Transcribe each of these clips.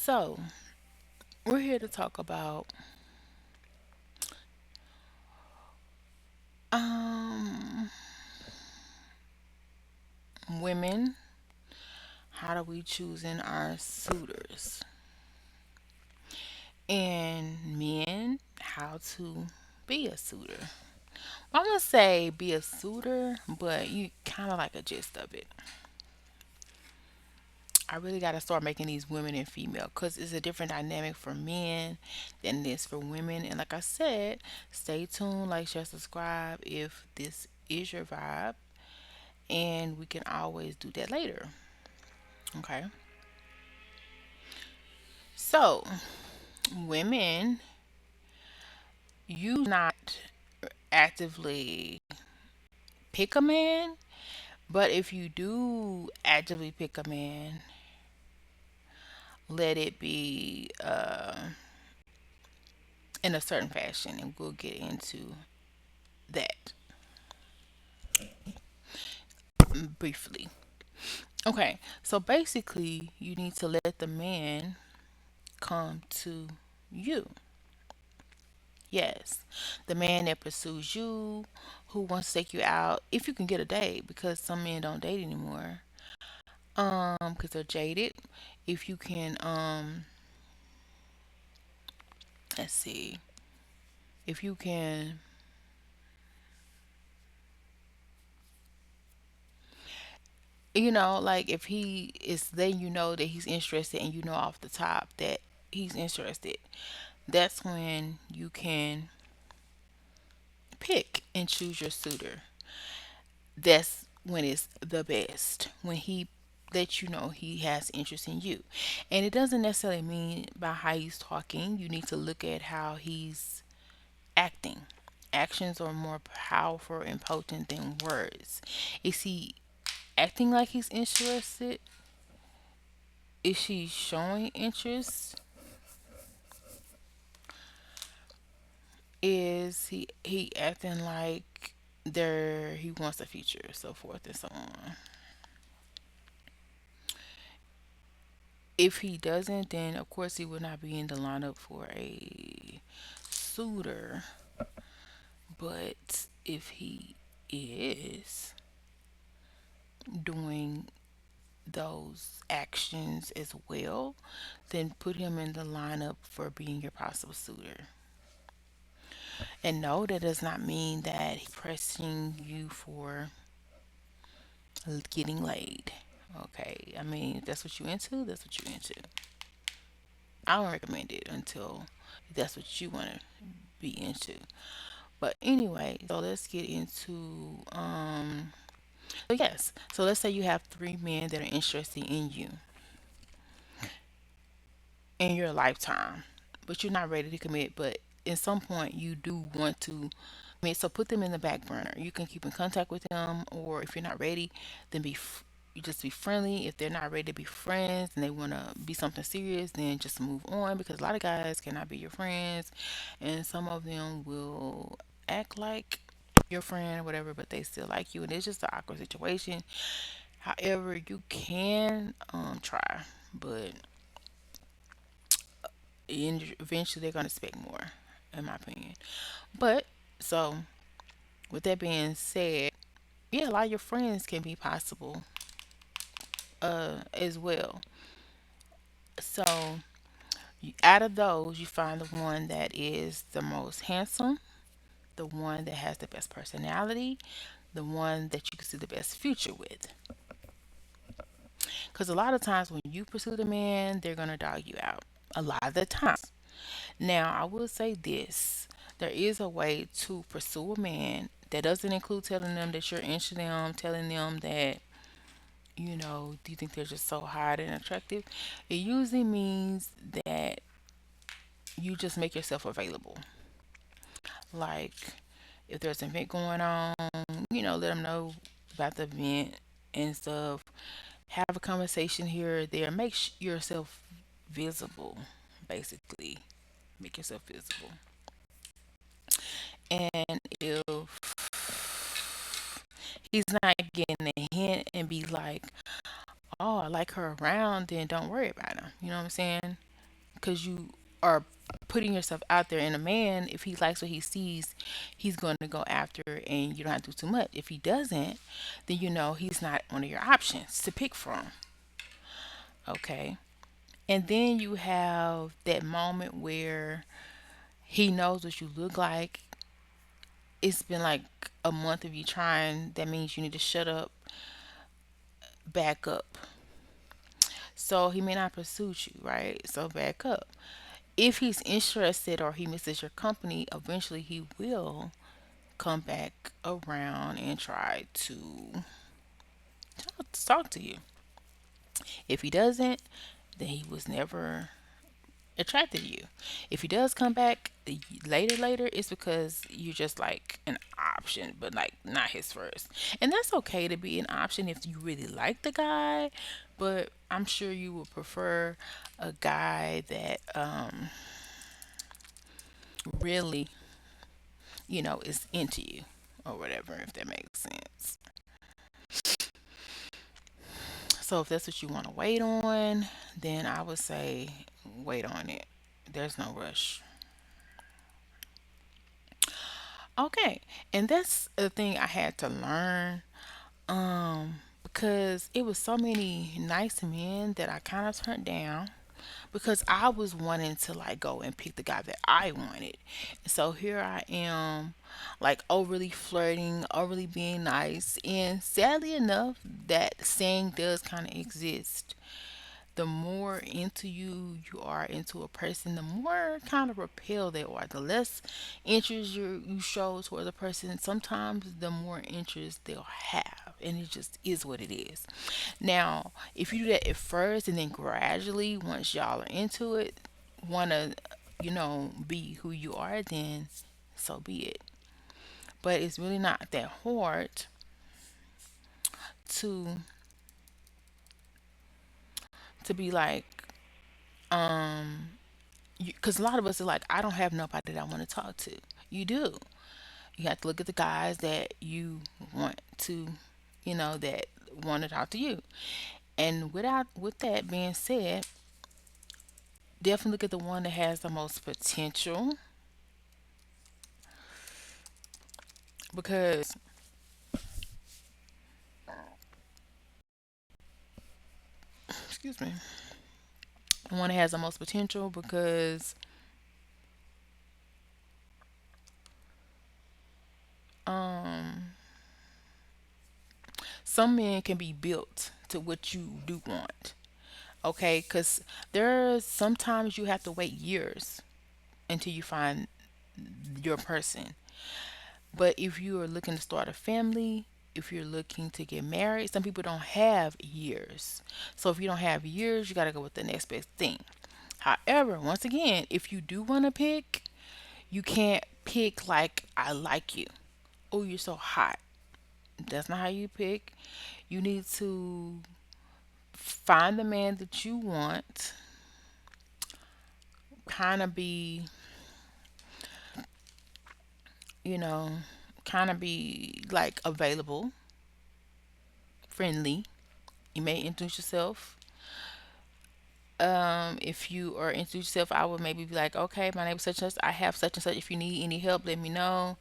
So, we're here to talk about um women. How do we choose in our suitors? And men, how to be a suitor. I'm gonna say be a suitor, but you kind of like a gist of it. I really got to start making these women and female because it's a different dynamic for men than it is for women. And like I said, stay tuned, like, share, subscribe if this is your vibe, and we can always do that later. Okay. So, women, you not actively pick a man, but if you do actively pick a man, let it be in a certain fashion, and we'll get into that briefly. Okay, so basically, you need to let the man come to you. Yes, the man that pursues you, who wants to take you out, if you can get a date, because some men don't date anymore, because they're jaded. If you can, let's see, if you can, like if he is, then you know that he's interested, and you know off the top that he's interested. That's when you can pick and choose your suitor. That's when it's the best. When he lets you know he has interest in you. And it doesn't necessarily mean by how he's talking. You need to look at how he's acting. Actions are more powerful and potent than words. Is he acting like he's interested? Is she showing interest? Is he acting like he wants a future, so forth and so on. If he doesn't, then of course he would not be in the lineup for a suitor. But if he is doing those actions as well, then put him in the lineup for being your possible suitor. And no, that does not mean that he's pressing you for getting laid. Okay, I mean, if that's what you into, that's what you into. I don't recommend it until that's what you want to be into. But anyway, so let's get into so yes. So let's say you have three men that are interested in you in your lifetime, but you're not ready to commit, but at some point you do want to commit, so put them in the back burner. You can keep in contact with them, or if you're not ready, then you just be friendly. If they're not ready to be friends and they want to be something serious, then just move on, because a lot of guys cannot be your friends, and some of them will act like your friend or whatever, but they still like you, and it's just an awkward situation. However, you can try, but eventually they're gonna expect more, in my opinion. But so with that being said, yeah, a lot of your friends can be possible as well. So out of those, you find the one that is the most handsome, the one that has the best personality, the one that you can see the best future with. Because a lot of times when you pursue the man, they're gonna dog you out. A lot of the times. Now, I will say this: there is a way to pursue a man that doesn't include telling them that you're into them, telling them that, do you think they're just so hot and attractive? It usually means that you just make yourself available. Like, if there's an event going on, let them know about the event and stuff. Have a conversation here or there. Make yourself visible, basically. Make yourself visible. And if he's not getting a hint and be like, oh, I like her around, then don't worry about him. You know what I'm saying? because you are putting yourself out there. And a man, if he likes what he sees, he's going to go after it, and you don't have to do too much. If he doesn't, then you know he's not one of your options to pick from. Okay. And then you have that moment where he knows what you look like. It's been like a month of you trying. That means you need to shut up, back up. So he may not pursue you, right? So back up. If he's interested or he misses your company, eventually he will come back around and try to talk to you. If he doesn't, then he was never attracted to you. If he does come back later, it's because you're just like an option, but like not his first. And that's okay to be an option if you really like the guy, but I'm sure you would prefer a guy that really, is into you or whatever, if that makes sense. So if that's what you want to wait on, then I would say wait on it. There's no rush. Okay, and that's the thing I had to learn, because it was so many nice men that I kind of turned down because I was wanting to like go and pick the guy that I wanted. So here I am, like overly flirting, overly being nice, and sadly enough, that saying does kind of exist. The more into you are into a person, the more kind of repel they are. The less interest you show towards a person, sometimes the more interest they'll have, and it just is what it is. Now, if you do that at first and then gradually, once y'all are into it, want to, be who you are, then so be it. But it's really not that hard to be like, because a lot of us are like, I don't have nobody that I want to talk to. You do. You have to look at the guys that you want to, that want to talk to you. And with that being said, definitely look at the one that has the most potential, because excuse me, the one that has the most potential, because um some men can be built to what you do want. Okay, because there's sometimes you have to wait years until you find your person. But if you are looking to start a family, if you're looking to get married, some people don't have years. So if you don't have years, you got to go with the next best thing. However, once again, if you do want to pick, you can't pick like, I like you. Oh, you're so hot. That's not how you pick. You need to find the man that you want, kind of be, you know, kind of be like available, friendly. You may introduce yourself. If you are introduce yourself, I would maybe be like, okay, my name is such and such. I have such and such. If you need any help, let me know.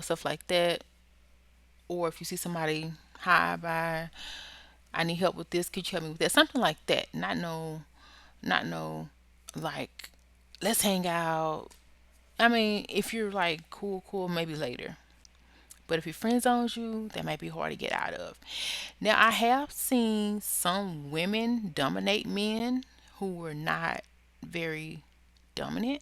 Stuff like that. Or if you see somebody, hi, bye, I need help with this. Could you help me with that? Something like that. Not no, like, let's hang out. I mean, if you're like cool, cool, maybe later. But if your friend zones you, that might be hard to get out of. Now, I have seen some women dominate men who were not very dominant,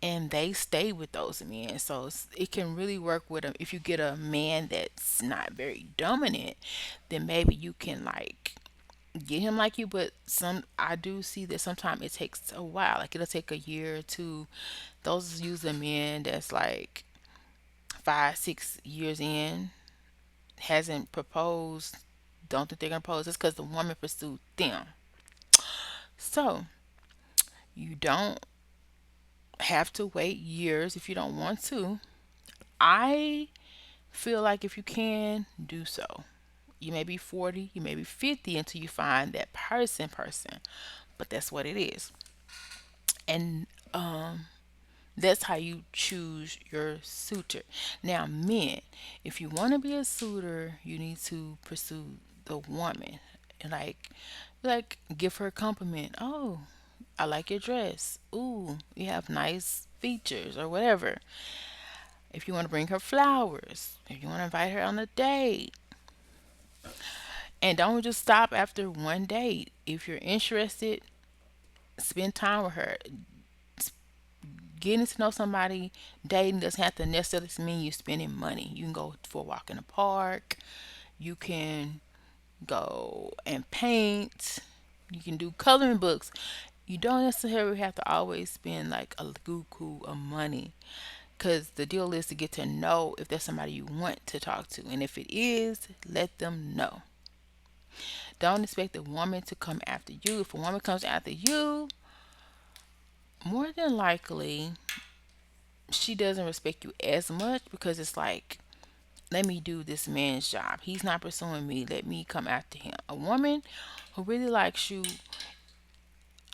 and they stay with those men. So it can really work with them. If you get a man that's not very dominant, then maybe you can like get him like you. But I do see that sometimes it takes a while. Like it'll take a year or two. Those usually men that's like 5, 6 years in, hasn't proposed, don't think they're gonna propose. It's because the woman pursued them. So you don't have to wait years if you don't want to. I feel like if you can, do so. You may be 40, you may be 50 until you find that person, but that's what it is. And that's how you choose your suitor. Now, men, if you want to be a suitor, you need to pursue the woman. Like, give her a compliment. Oh, I like your dress. Ooh, you have nice features or whatever. If you want to bring her flowers, if you want to invite her on a date, and don't just stop after one date. If you're interested, spend time with her. Getting to know somebody, dating doesn't have to necessarily mean you're spending money. You can go for a walk in the park. You can go and paint. You can do coloring books. You don't necessarily have to always spend like a goo of money. Because the deal is to get to know if there's somebody you want to talk to. And if it is, let them know. Don't expect a woman to come after you. If a woman comes after you, more than likely, she doesn't respect you as much because it's like, let me do this man's job. He's not pursuing me. Let me come after him. A woman who really likes you,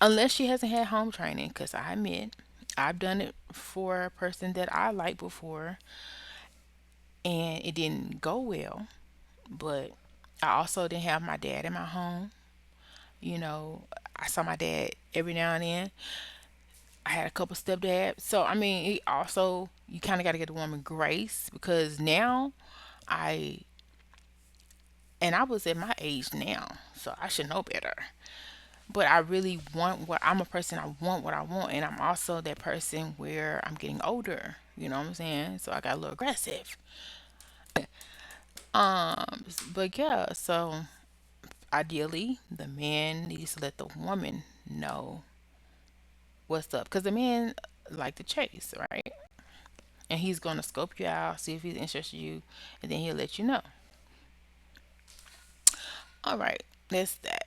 unless she hasn't had home training, because I admit I've done it for a person that I liked before and it didn't go well. But I also didn't have my dad in my home. You know, I saw my dad every now and then. I had a couple stepdads. So, I mean, it also, you kind of got to get the woman grace because now I, and I was at my age now, so I should know better. But I really want what I'm a person, I want what I want. And I'm also that person where I'm getting older. You know what I'm saying? So I got a little aggressive. But yeah, so ideally, the man needs to let the woman know what's up. Because the man like to chase, right? And he's going to scope you out, see if he's interested in you, and then he'll let you know. All right, that's that.